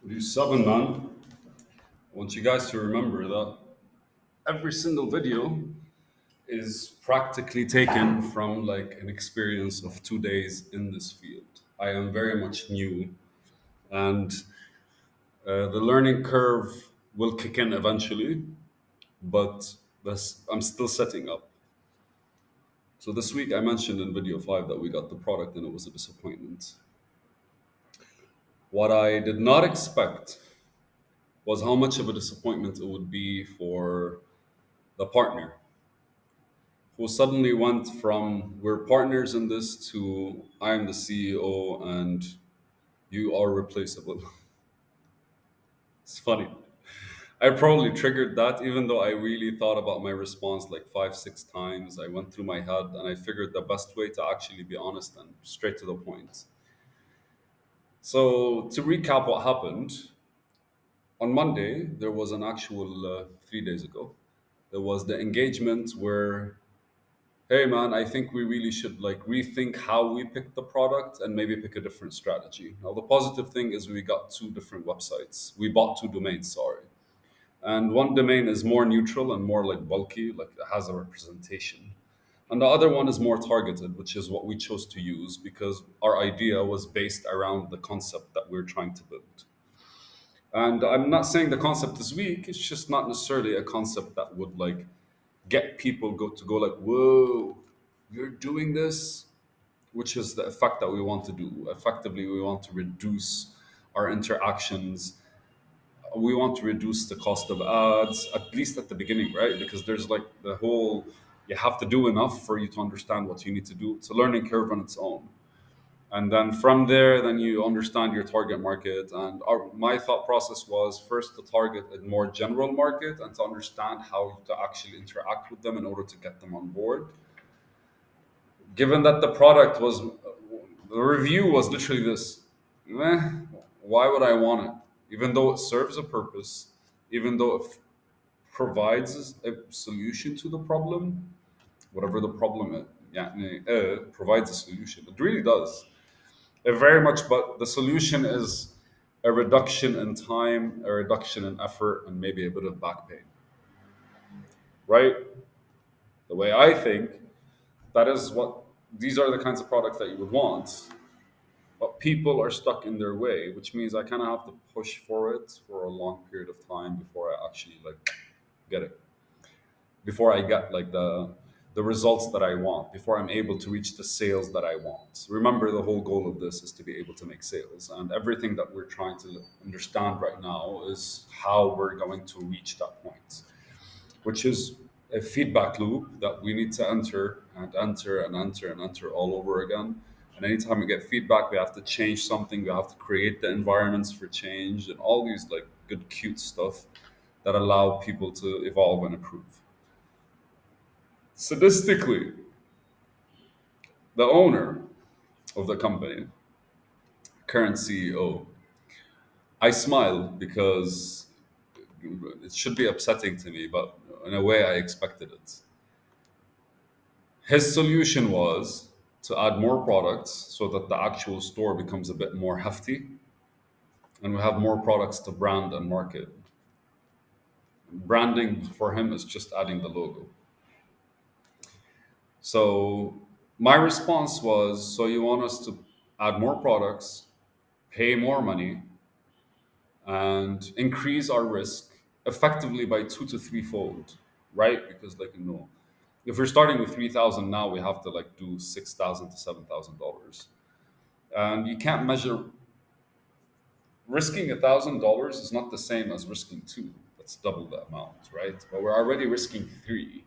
You seven, man. I want you guys to remember that every single video is practically taken from like an experience of 2 days in this field. I am very much new, and the learning curve will kick in eventually, but I'm still setting up. So this week I mentioned in video 5 that we got the product and it was a disappointment. What I did not expect was how much of a disappointment it would be for the partner who suddenly went from we're partners in this to I'm the CEO and you are replaceable. It's funny. I probably triggered that even though I really thought about my response like five, six times. I went through my head and I figured the best way to actually be honest and straight to the point. So, to recap what happened, on Monday, there was an actual 3 days ago, there was the engagement where hey man, I think we really should like rethink how we pick the product and maybe pick a different strategy. Now the positive thing is we got two different websites. We bought two domains, sorry. And one domain is more neutral and more like bulky, like it has a representation. And the other one is more targeted, which is what we chose to use because our idea was based around the concept that we're trying to build. And I'm not saying the concept is weak, it's just not necessarily a concept that would like get people go like, whoa, you're doing this, which is the effect that we want to do. Effectively, we want to reduce our interactions. We want to reduce the cost of ads, at least at the beginning, right? Because there's like the whole you have to do enough for you to understand what you need to do. It's a learning curve on its own. And then from there, then you understand your target market. And my thought process was first to target a more general market and to understand how to actually interact with them in order to get them on board. Given that the product was, the review was literally this, meh, why would I want it? Even though it serves a purpose, even though it provides a solution to the problem, whatever the problem is, yeah, provides a solution. It really does. It very much, but the solution is a reduction in time, a reduction in effort, and maybe a bit of back pain, right? The way I think, that is what these are the kinds of products that you would want. But people are stuck in their way, which means I kind of have to push for it for a long period of time before I actually like get it. Before I get like the results that I want, before I'm able to reach the sales that I want. Remember, the whole goal of this is to be able to make sales, and everything that we're trying to understand right now is how we're going to reach that point, which is a feedback loop that we need to enter and enter and enter and enter all over again. And anytime we get feedback, we have to change something. We have to create the environments for change and all these like good, cute stuff that allow people to evolve and improve. Sadistically, the owner of the company, current CEO, I smile because it should be upsetting to me, but in a way I expected it. His solution was to add more products so that the actual store becomes a bit more hefty and we have more products to brand and market. Branding for him is just adding the logo. So my response was, so you want us to add more products, pay more money, and increase our risk effectively by two to threefold, right? Because like if we're starting with 3,000 now, we have to like do 6,000 to $7,000, and you can't measure risking $1,000 is not the same as risking two. That's double the amount, right? But we're already risking three,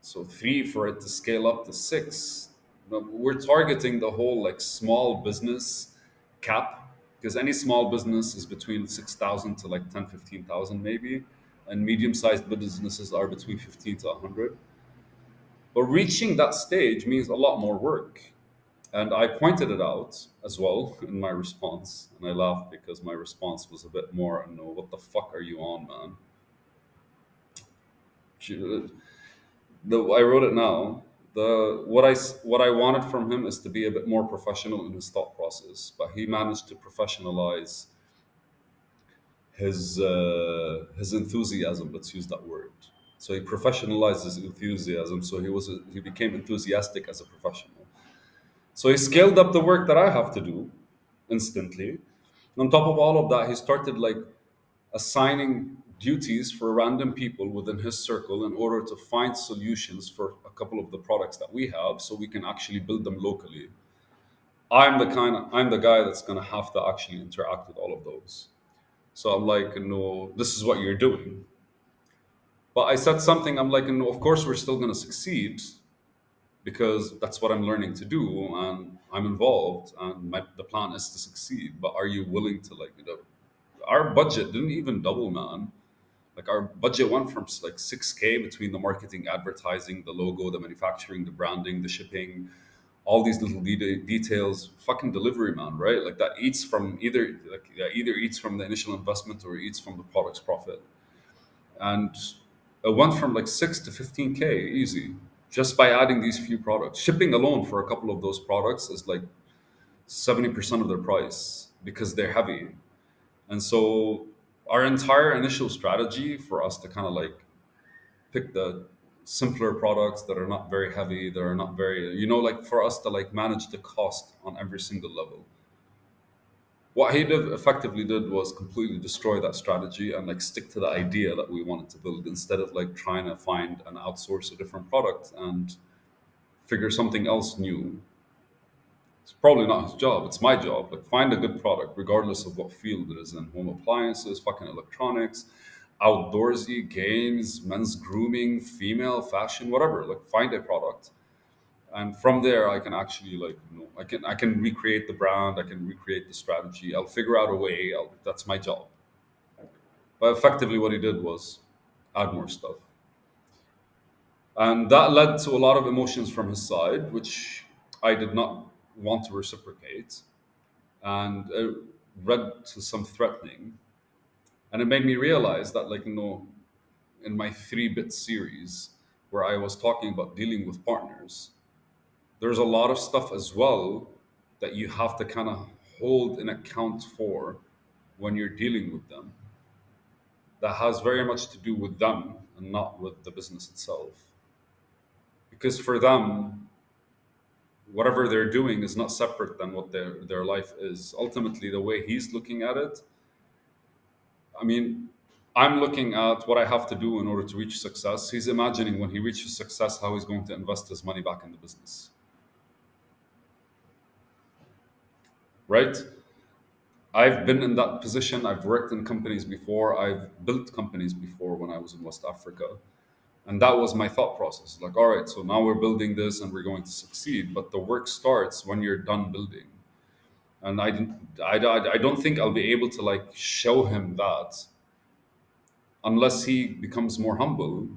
so three for it to scale up to six. But we're targeting the whole like small business cap because any small business is between 6,000 to like 10, 15,000 maybe, and medium-sized businesses are between 15 to 100. But reaching that stage means a lot more work. And I pointed it out as well in my response. And I laughed because my response was a bit more, no, what the fuck are you on, man? I wrote it now. What I wanted from him is to be a bit more professional in his thought process, but he managed to professionalize his enthusiasm. Let's use that word. So he professionalized his enthusiasm. So he became enthusiastic as a professional. So he scaled up the work that I have to do instantly. On top of all of that, he started like assigning duties for random people within his circle in order to find solutions for a couple of the products that we have so we can actually build them locally. I'm the guy that's gonna have to actually interact with all of those. So I'm like, no, this is what you're doing. But I said something, I'm like, no, of course we're still gonna succeed because that's what I'm learning to do and I'm involved and the plan is to succeed. But are you willing to our budget didn't even double, man. Like our budget went from like 6K between the marketing, advertising, the logo, the manufacturing, the branding, the shipping, all these little details, fucking delivery, man, right? Like that eats from either eats from the initial investment or eats from the product's profit. And it went from like 6 to 15K easy just by adding these few products. Shipping alone for a couple of those products is like 70% of their price because they're heavy. And so our entire initial strategy for us to kind of like pick the simpler products that are not very heavy, that are not very, like for us to like manage the cost on every single level. What he did effectively did was completely destroy that strategy and like stick to the idea that we wanted to build instead of like trying to find and outsource a different product and figure something else new. It's probably not his job. It's my job. Like, find a good product, regardless of what field it is in: home appliances, fucking electronics, outdoorsy games, men's grooming, female fashion, whatever. Like, find a product, and from there, I can actually I can recreate the brand. I can recreate the strategy. I'll figure out a way. That's my job. But effectively, what he did was add more stuff, and that led to a lot of emotions from his side, which I did not want to reciprocate, and it led to some threatening, and it made me realize that in my 3-bit series where I was talking about dealing with partners, there's a lot of stuff as well that you have to kind of hold in account for when you're dealing with them, that has very much to do with them and not with the business itself, because for them, whatever they're doing is not separate than what their life is. Ultimately, the way he's looking at it, I mean, I'm looking at what I have to do in order to reach success. He's imagining when he reaches success how he's going to invest his money back in the business, right? I've been in that position. I've worked in companies before. I've built companies before when I was in West Africa. And that was my thought process. Like, all right, so now we're building this and we're going to succeed. But the work starts when you're done building. And I don't think I'll be able to like show him that unless he becomes more humble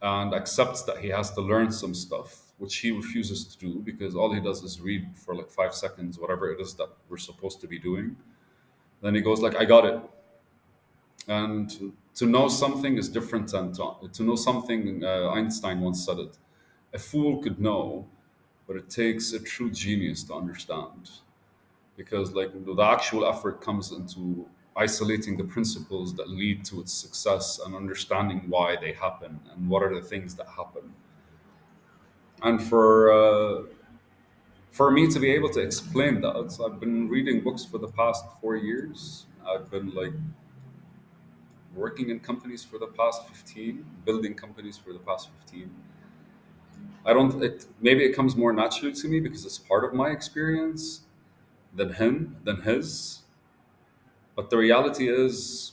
and accepts that he has to learn some stuff, which he refuses to do because all he does is read for like 5 seconds, whatever it is that we're supposed to be doing. Then he goes like, "I got it." And to know something is different than to know something. Einstein once said it: "A fool could know, but it takes a true genius to understand." Because like the actual effort comes into isolating the principles that lead to its success and understanding why they happen and what are the things that happen. And for me to be able to explain that, so I've been reading books for the past 4 years. I've been like working in companies for the past 15, building companies for the past 15. I don't it maybe it comes more naturally to me because it's part of my experience than his. But the reality is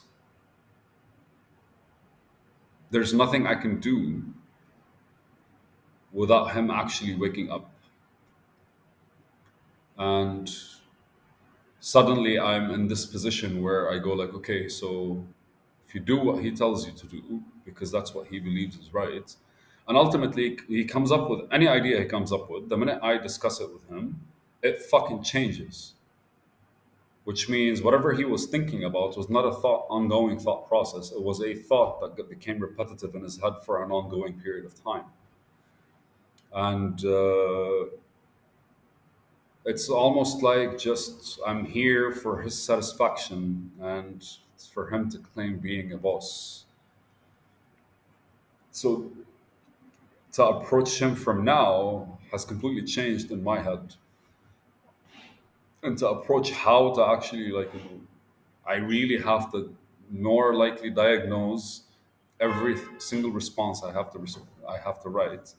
there's nothing I can do without him actually waking up. And suddenly I'm in this position where I go like, okay, so if you do what he tells you to do, because that's what he believes is right, and ultimately he comes up with any idea he comes up with, the minute I discuss it with him, it fucking changes. Which means whatever he was thinking about was not a ongoing thought process. It was a thought that became repetitive in his head for an ongoing period of time. And It's almost like just I'm here for his satisfaction and for him to claim being a boss. So to approach him from now has completely changed in my head. And to approach how to actually I really have to more likely diagnose every single response I have to write,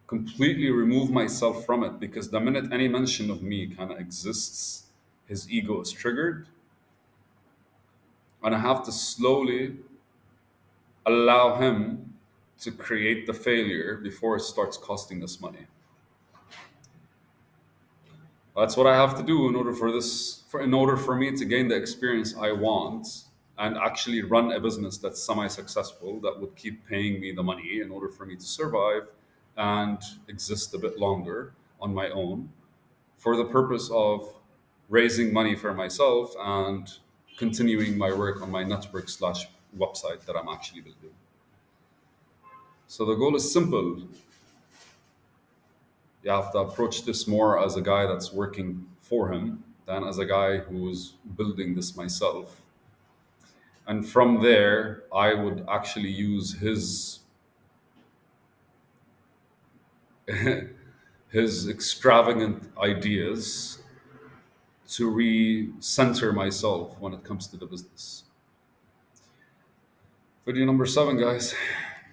completely remove myself from it, because the minute any mention of me kind of exists, his ego is triggered, and I have to slowly allow him to create the failure before it starts costing us money. That's what I have to do in order for in order for me to gain the experience I want and actually run a business that's semi-successful that would keep paying me the money in order for me to survive and exist a bit longer on my own for the purpose of raising money for myself and continuing my work on my network slash website that I'm actually building. So the goal is simple. You have to approach this more as a guy that's working for him than as a guy who's building this myself. And from there, I would actually use his extravagant ideas to re-center myself when it comes to the business. Video number 7, guys.